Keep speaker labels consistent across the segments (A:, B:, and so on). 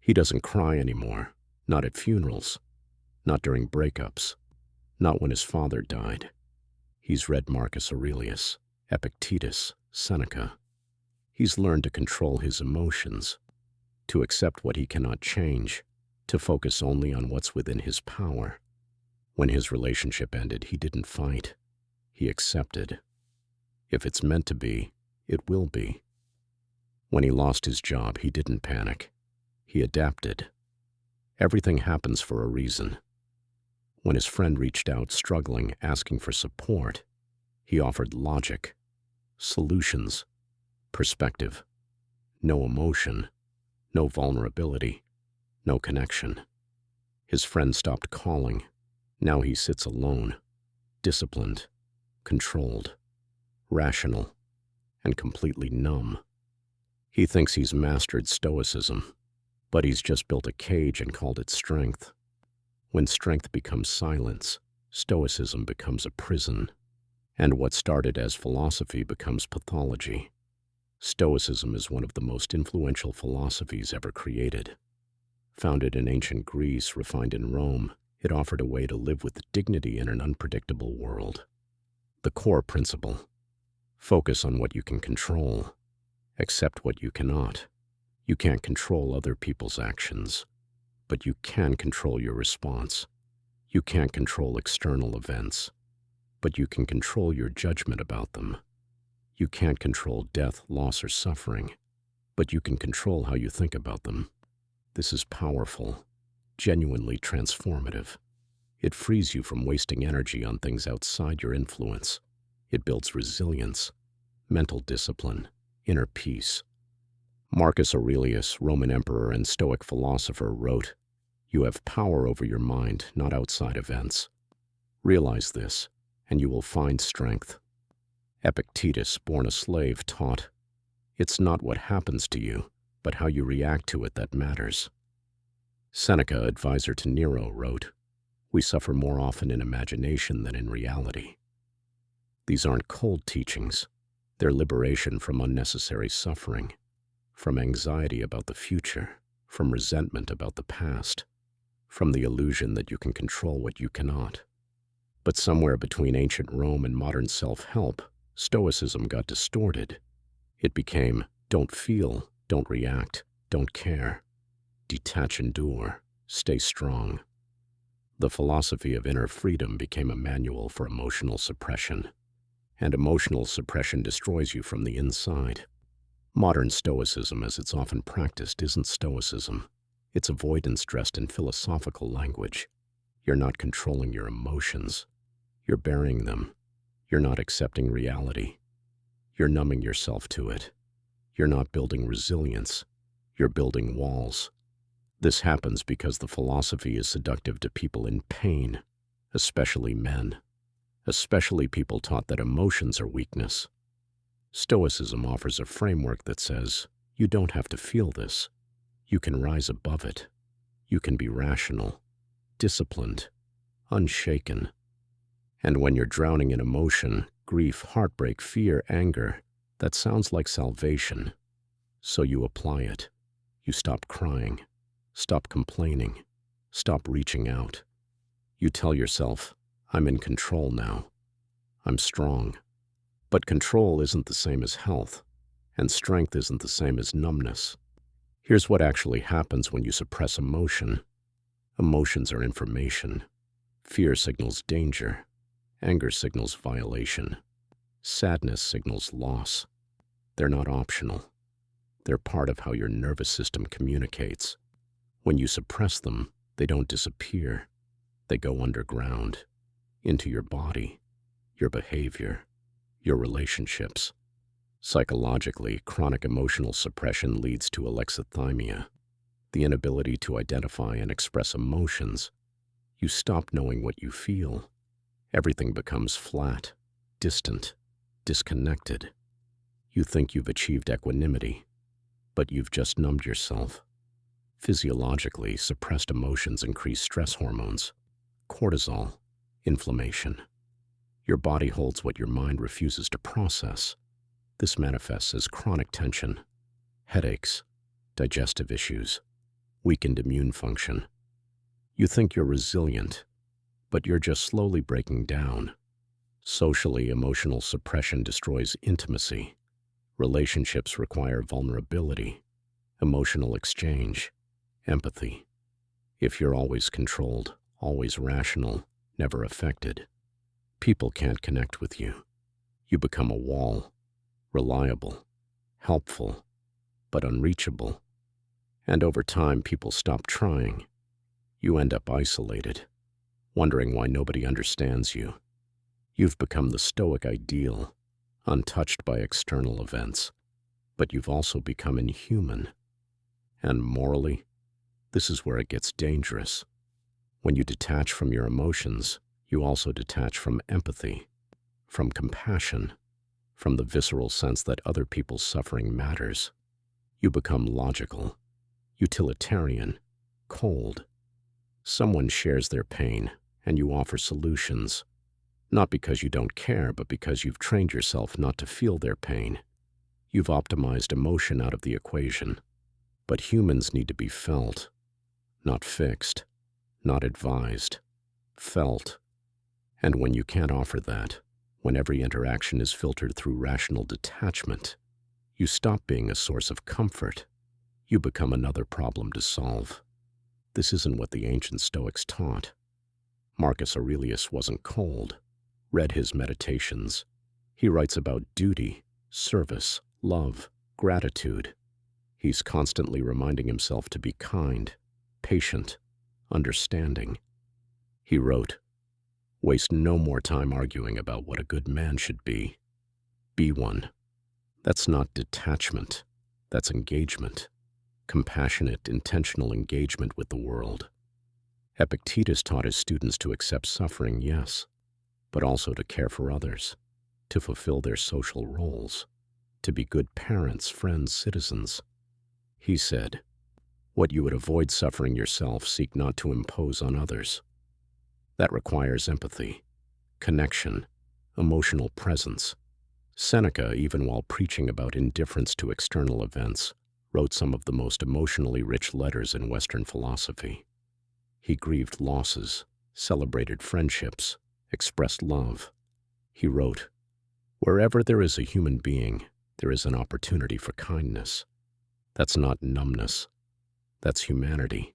A: He doesn't cry anymore, not at funerals, not during breakups, not when his father died. He's read Marcus Aurelius, Epictetus, Seneca. He's learned to control his emotions, to accept what he cannot change, to focus only on what's within his power. When his relationship ended, he didn't fight. He accepted. If it's meant to be, it will be. When he lost his job, he didn't panic. He adapted. Everything happens for a reason. When his friend reached out, struggling, asking for support, he offered logic, solutions, perspective. No emotion, no vulnerability, no connection. His friend stopped calling. Now he sits alone, disciplined, controlled, rational, and completely numb. He thinks he's mastered Stoicism, but he's just built a cage and called it strength. When strength becomes silence, Stoicism becomes a prison, and what started as philosophy becomes pathology. Stoicism is one of the most influential philosophies ever created. Founded in ancient Greece, refined in Rome, it offered a way to live with dignity in an unpredictable world. The core principle: focus on what you can control, accept what you cannot. You can't control other people's actions, but you can control your response. You can't control external events, but you can control your judgment about them. You can't control death, loss, or suffering, but you can control how you think about them. This is powerful, genuinely transformative. It frees you from wasting energy on things outside your influence. It builds resilience, mental discipline, inner peace. Marcus Aurelius, Roman emperor and Stoic philosopher, wrote, "You have power over your mind, not outside events. Realize this, and you will find strength." Epictetus, born a slave, taught, "It's not what happens to you, but how you react to it that matters." Seneca, advisor to Nero, wrote, "We suffer more often in imagination than in reality." These aren't cold teachings. They're liberation from unnecessary suffering, from anxiety about the future, from resentment about the past, from the illusion that you can control what you cannot. But somewhere between ancient Rome and modern self-help, Stoicism got distorted. It became, don't feel, don't react, don't care. Detach, endure, stay strong. The philosophy of inner freedom became a manual for emotional suppression, and emotional suppression destroys you from the inside. Modern Stoicism, as it's often practiced, isn't Stoicism. It's avoidance dressed in philosophical language. You're not controlling your emotions. You're burying them. You're not accepting reality. You're numbing yourself to it. You're not building resilience. You're building walls. This happens because the philosophy is seductive to people in pain, especially men, especially people taught that emotions are weakness. Stoicism offers a framework that says, you don't have to feel this. You can rise above it. You can be rational, disciplined, unshaken. And when you're drowning in emotion, grief, heartbreak, fear, anger, that sounds like salvation. So you apply it. You stop crying. Stop complaining. Stop reaching out. You tell yourself, I'm in control now. I'm strong. But control isn't the same as health, and strength isn't the same as numbness. Here's what actually happens when you suppress emotion. Emotions are information. Fear signals danger. Anger signals violation. Sadness signals loss. They're not optional. They're part of how your nervous system communicates. When you suppress them, they don't disappear. They go underground, into your body, your behavior, your relationships. Psychologically, chronic emotional suppression leads to alexithymia, the inability to identify and express emotions. You stop knowing what you feel. Everything becomes flat, distant, disconnected. You think you've achieved equanimity, but you've just numbed yourself. Physiologically, suppressed emotions increase stress hormones, cortisol, inflammation. Your body holds what your mind refuses to process. This manifests as chronic tension, headaches, digestive issues, weakened immune function. You think you're resilient, but you're just slowly breaking down. Socially, emotional suppression destroys intimacy. Relationships require vulnerability, emotional exchange, empathy. If you're always controlled, always rational, never affected, people can't connect with you. You become a wall, reliable, helpful, but unreachable. And over time, people stop trying. You end up isolated, wondering why nobody understands you. You've become the Stoic ideal, untouched by external events, but you've also become inhuman. And morally, this is where it gets dangerous. When you detach from your emotions, you also detach from empathy, from compassion, from the visceral sense that other people's suffering matters. You become logical, utilitarian, cold. Someone shares their pain, and you offer solutions. Not because you don't care, but because you've trained yourself not to feel their pain. You've optimized emotion out of the equation. But humans need to be felt, not fixed, not advised, felt. And when you can't offer that, when every interaction is filtered through rational detachment, you stop being a source of comfort. You become another problem to solve. This isn't what the ancient Stoics taught. Marcus Aurelius wasn't cold. Read his Meditations. He writes about duty, service, love, gratitude. He's constantly reminding himself to be kind, patient, understanding. He wrote, "Waste no more time arguing about what a good man should be. Be one." That's not detachment. That's engagement. Compassionate, intentional engagement with the world. Epictetus taught his students to accept suffering, yes, but also to care for others, to fulfill their social roles, to be good parents, friends, citizens. He said, "What you would avoid suffering yourself, seek not to impose on others." That requires empathy, connection, emotional presence. Seneca, even while preaching about indifference to external events, wrote some of the most emotionally rich letters in Western philosophy. He grieved losses, celebrated friendships, expressed love. He wrote, "Wherever there is a human being, there is an opportunity for kindness." That's not numbness. That's humanity.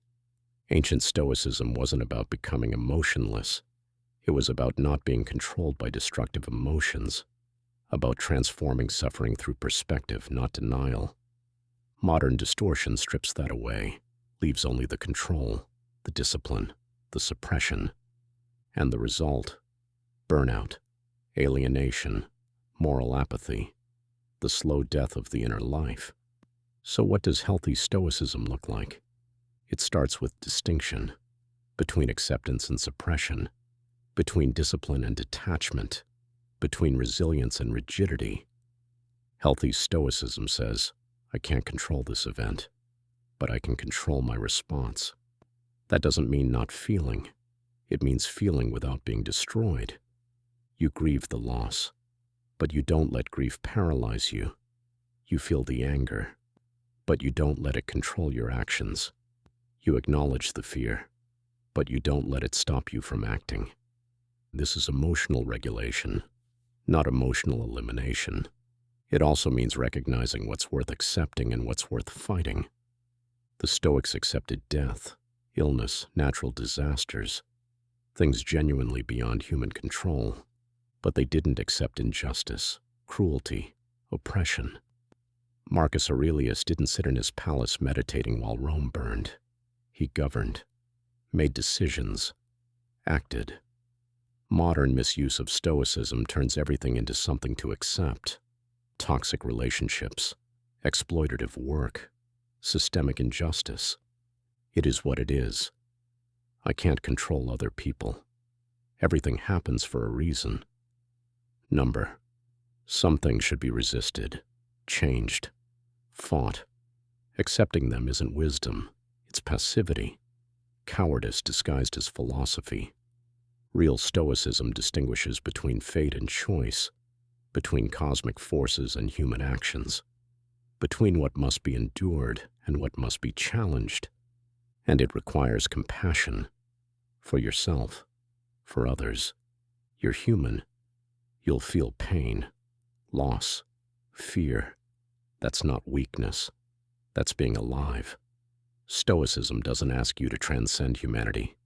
A: Ancient Stoicism wasn't about becoming emotionless. It was about not being controlled by destructive emotions, about transforming suffering through perspective, not denial. Modern distortion strips that away, leaves only the control, the discipline, the suppression, and the result: burnout, alienation, moral apathy, the slow death of the inner life. So what does healthy Stoicism look like? It starts with distinction between acceptance and suppression, between discipline and detachment, between resilience and rigidity. Healthy Stoicism says, I can't control this event, but I can control my response. That doesn't mean not feeling. It means feeling without being destroyed. You grieve the loss, but you don't let grief paralyze you. You feel the anger, but you don't let it control your actions. You acknowledge the fear, but you don't let it stop you from acting. This is emotional regulation, not emotional elimination. It also means recognizing what's worth accepting and what's worth fighting. The Stoics accepted death, illness, natural disasters, things genuinely beyond human control, but they didn't accept injustice, cruelty, oppression. Marcus Aurelius didn't sit in his palace meditating while Rome burned. He governed, made decisions, acted. Modern misuse of Stoicism turns everything into something to accept. Toxic relationships, exploitative work, systemic injustice. It is what it is. I can't control other people. Everything happens for a reason. Number. Some things should be resisted, changed, fought. Accepting them isn't wisdom, it's passivity, cowardice disguised as philosophy. Real Stoicism distinguishes between fate and choice, between cosmic forces and human actions, between what must be endured and what must be challenged. And it requires compassion for yourself, for others. You're human. You'll feel pain, loss, fear. That's not weakness. That's being alive. Stoicism doesn't ask you to transcend humanity.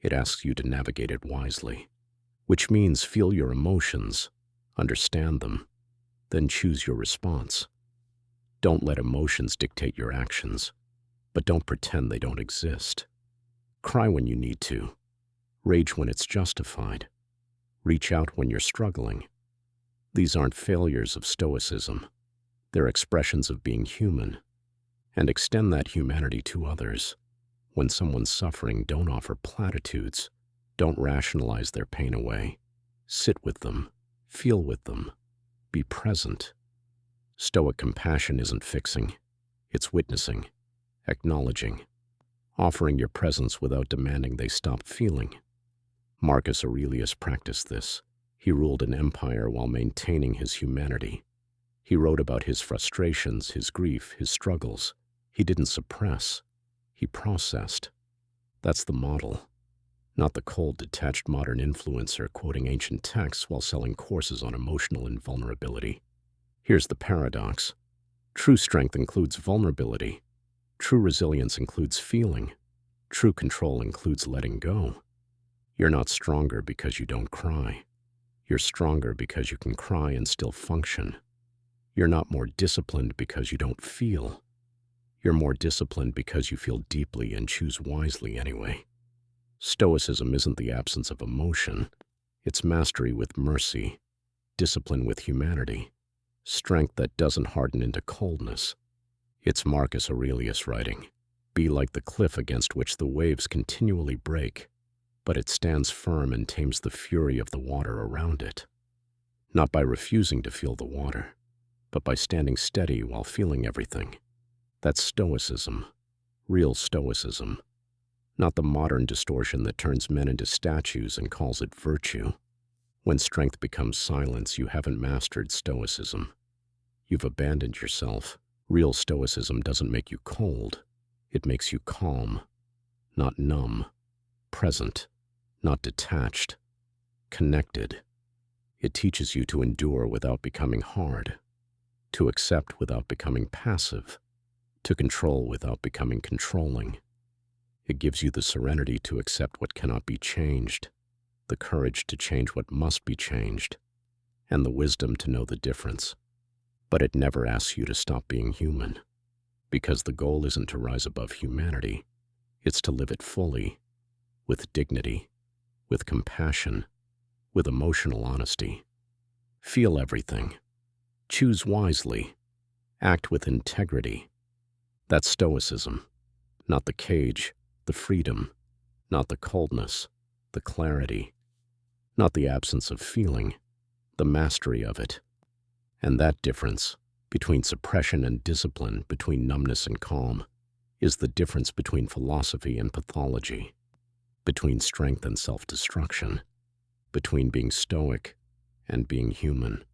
A: It asks you to navigate it wisely, which means feel your emotions, understand them, then choose your response. Don't let emotions dictate your actions, but don't pretend they don't exist. Cry when you need to. Rage when it's justified. Reach out when you're struggling. These aren't failures of Stoicism. They're expressions of being human. And extend that humanity to others. When someone's suffering, don't offer platitudes. Don't rationalize their pain away. Sit with them. Feel with them. Be present. Stoic compassion isn't fixing. It's witnessing, acknowledging, offering your presence without demanding they stop feeling. Marcus Aurelius practiced this. He ruled an empire while maintaining his humanity. He wrote about his frustrations, his grief, his struggles. He didn't suppress. He processed. That's the model, not the cold, detached modern influencer quoting ancient texts while selling courses on emotional invulnerability. Here's the paradox. True strength includes vulnerability. True resilience includes feeling. True control includes letting go. You're not stronger because you don't cry. You're stronger because you can cry and still function. You're not more disciplined because you don't feel. You're more disciplined because you feel deeply and choose wisely anyway. Stoicism isn't the absence of emotion. It's mastery with mercy, discipline with humanity, strength that doesn't harden into coldness. It's Marcus Aurelius writing, "Be like the cliff against which the waves continually break, but it stands firm and tames the fury of the water around it." Not by refusing to feel the water, but by standing steady while feeling everything. That's Stoicism, real Stoicism, not the modern distortion that turns men into statues and calls it virtue. When strength becomes silence, you haven't mastered Stoicism. You've abandoned yourself. Real Stoicism doesn't make you cold. It makes you calm, not numb, present, not detached, connected. It teaches you to endure without becoming hard, to accept without becoming passive, to control without becoming controlling. It gives you the serenity to accept what cannot be changed, the courage to change what must be changed, and the wisdom to know the difference. But it never asks you to stop being human, because the goal isn't to rise above humanity. It's to live it fully, with dignity, with compassion, with emotional honesty. Feel everything. Choose wisely. Act with integrity. That's Stoicism, not the cage, the freedom, not the coldness, the clarity, not the absence of feeling, the mastery of it. And that difference, between suppression and discipline, between numbness and calm, is the difference between philosophy and pathology, between strength and self-destruction, between being stoic and being human.